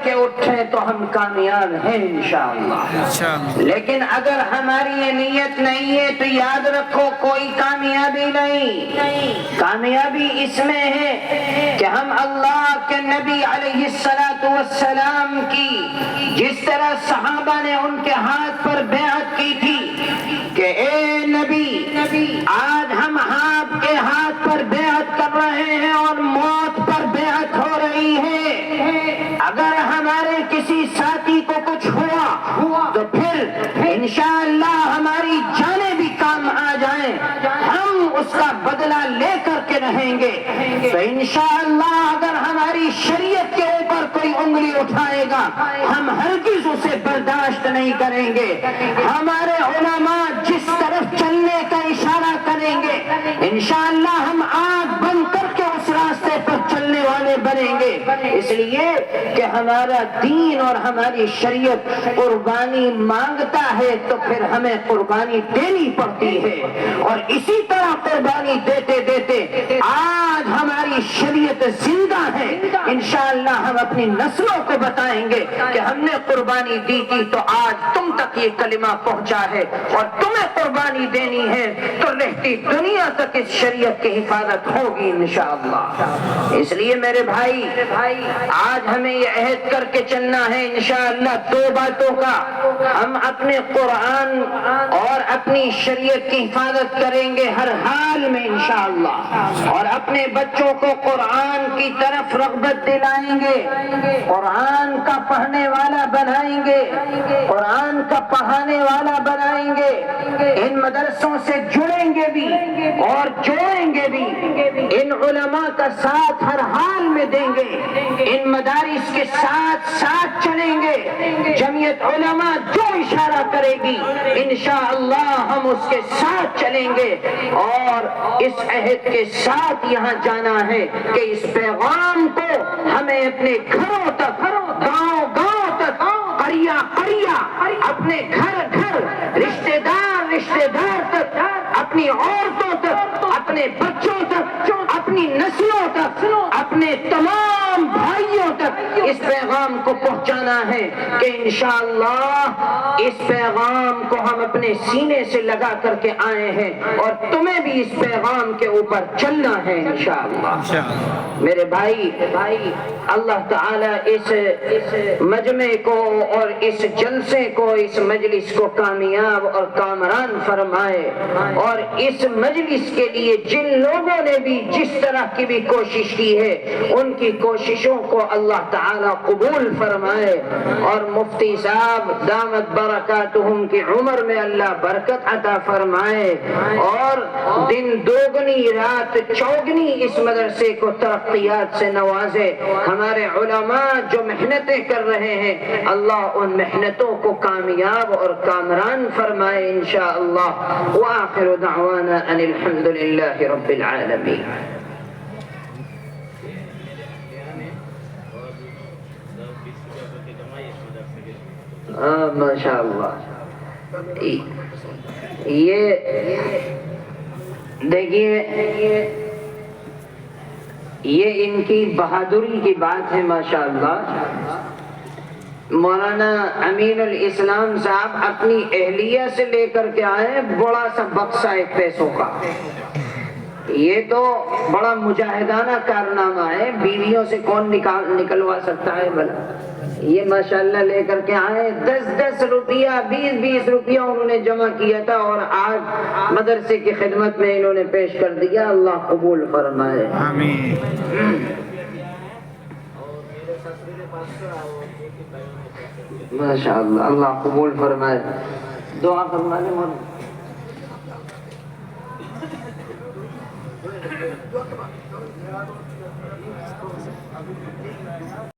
کے اٹھیں تو ہم کامیاب ہیں انشاءاللہ۔ لیکن اگر ہماری یہ نیت نہیں ہے تو یاد رکھو کوئی کامیابی نہیں۔ کامیابی اس میں ہے کہ ہم اللہ کے نبی علیہ السلام کی جس طرح صحابہ نے ان کے ہاتھ پر بیعت کی تھی کہ اے نبی آج ہم آپ کے ہاتھ پر بیعت کر رہے ہیں اور موت پر بیعت ہو رہی ہے، اگر ہمارے کسی ساتھی کو کچھ ہوا تو پھر انشاءاللہ ہماری جانیں بھی کام آ جائیں، ہم اس کا بدلہ لے کر کے رہیں گے۔ تو انشاءاللہ اگر ہماری شریعت کے اوپر کوئی انگلی اٹھائے گا ہم ہرگز اسے برداشت نہیں کریں گے۔ ہمارے علماء جس طرف چلنے کا اشارہ کریں گے انشاءاللہ ہم آنکھ بند کر کے اس راستے پر چلنے والے بنیں گے، اس لیے کہ ہمارا دین اور ہماری شریعت قربانی مانگتا ہے تو پھر ہمیں قربانی دینی پڑتی ہے، اور اسی طرح قربانی دیتے دیتے آج ہماری شریعت زندہ ہے۔ انشاءاللہ ہم اپنی نسلوں کو بتائیں گے کہ ہم نے قربانی دی تھی تو آج تم تک یہ کلمہ پہنچا ہے، اور تمہیں قربانی دینی ہے تو رہتی دنیا تک اس شریعت کی حفاظت ہوگی انشاءاللہ۔ اس لیے میرے بھائی آج ہمیں یہ عہد کر کے چلنا ہے انشاءاللہ دو باتوں کا، ہم اپنے قرآن اور اپنی شریعت کی حفاظت کریں گے ہر حال میں انشاءاللہ، اور اپنے بچوں کو قرآن کی طرف رغبت دلائیں گے، قرآن کا پڑھنے والا بنائیں گے، قرآن کا پڑھانے والا بنائیں گے، ان مدرسوں سے جڑیں گے بھی اور جوڑیں گے بھی، ان علماء کا ساتھ ہر حال میں دیں گے، ان مدارس کے ساتھ ساتھ چلیں گے، جمعیت علماء جو اشارہ کرے گی انشاءاللہ ہم اس کے ساتھ چلیں گے، اور اس عہد کے ساتھ یہاں جانا ہے کہ اس پیغام کو ہمیں اپنے گھروں تک، گاؤں گاؤں تک، قریہ قریہ، اپنے گھر گھر، رشتہ دار تک، اپنی عورتوں تک، اپنے بچوں تک، اپنی نسلوں تک، اپنے تمام بھائیوں تک اس پیغام کو پہنچانا ہے کہ انشاءاللہ اس پیغام کو ہم اپنے سینے سے لگا کر کے آئے ہیں، اور تمہیں بھی اس پیغام کے اوپر چلنا ہے انشاءاللہ۔ میرے بھائی اللہ تعالیٰ اس مجمع کو اور اس جلسے کو، اس مجلس کو کامیاب اور کامران فرمائے، اور اس مجلس کے لیے جن لوگوں نے بھی جس طرح کی بھی کوشش کی ہے ان کی کوششوں کو اللہ تعالیٰ قبول فرمائے، اور مفتی صاحب دامت برکاتہم کی عمر میں اللہ برکت عطا فرمائے، اور دن دوگنی رات چوگنی اس مدرسے کو ترقیات سے نوازے۔ ہمارے علماء جو محنتیں کر رہے ہیں اللہ ان محنتوں کو کامیاب اور کامران فرمائے انشاءاللہ۔ وآخر دعوانا ان الحمدللہ رب العالمین۔ ماشاءاللہ، یہ دیکھیے یہ ان کی بہادری کی بات ہے ماشاءاللہ۔ مولانا امین الاسلام صاحب اپنی اہلیہ سے لے کر کے آئے بڑا سا بکسہ ایک پیسوں کا، یہ تو بڑا مجاہدانہ کارنامہ ہے، بیویوں سے کون نکلوا سکتا ہے بھلا؟ یہ ماشاءاللہ لے کر کے آئے 10 روپیہ 20 روپیہ انہوں نے جمع کیا تھا، اور آج مدرسے کی خدمت میں انہوں نے پیش کر دیا۔ اللہ قبول فرمائے، آمین۔ ماشاءاللہ، اللہ قبول فرمائے، دعا فرمائے مولانا۔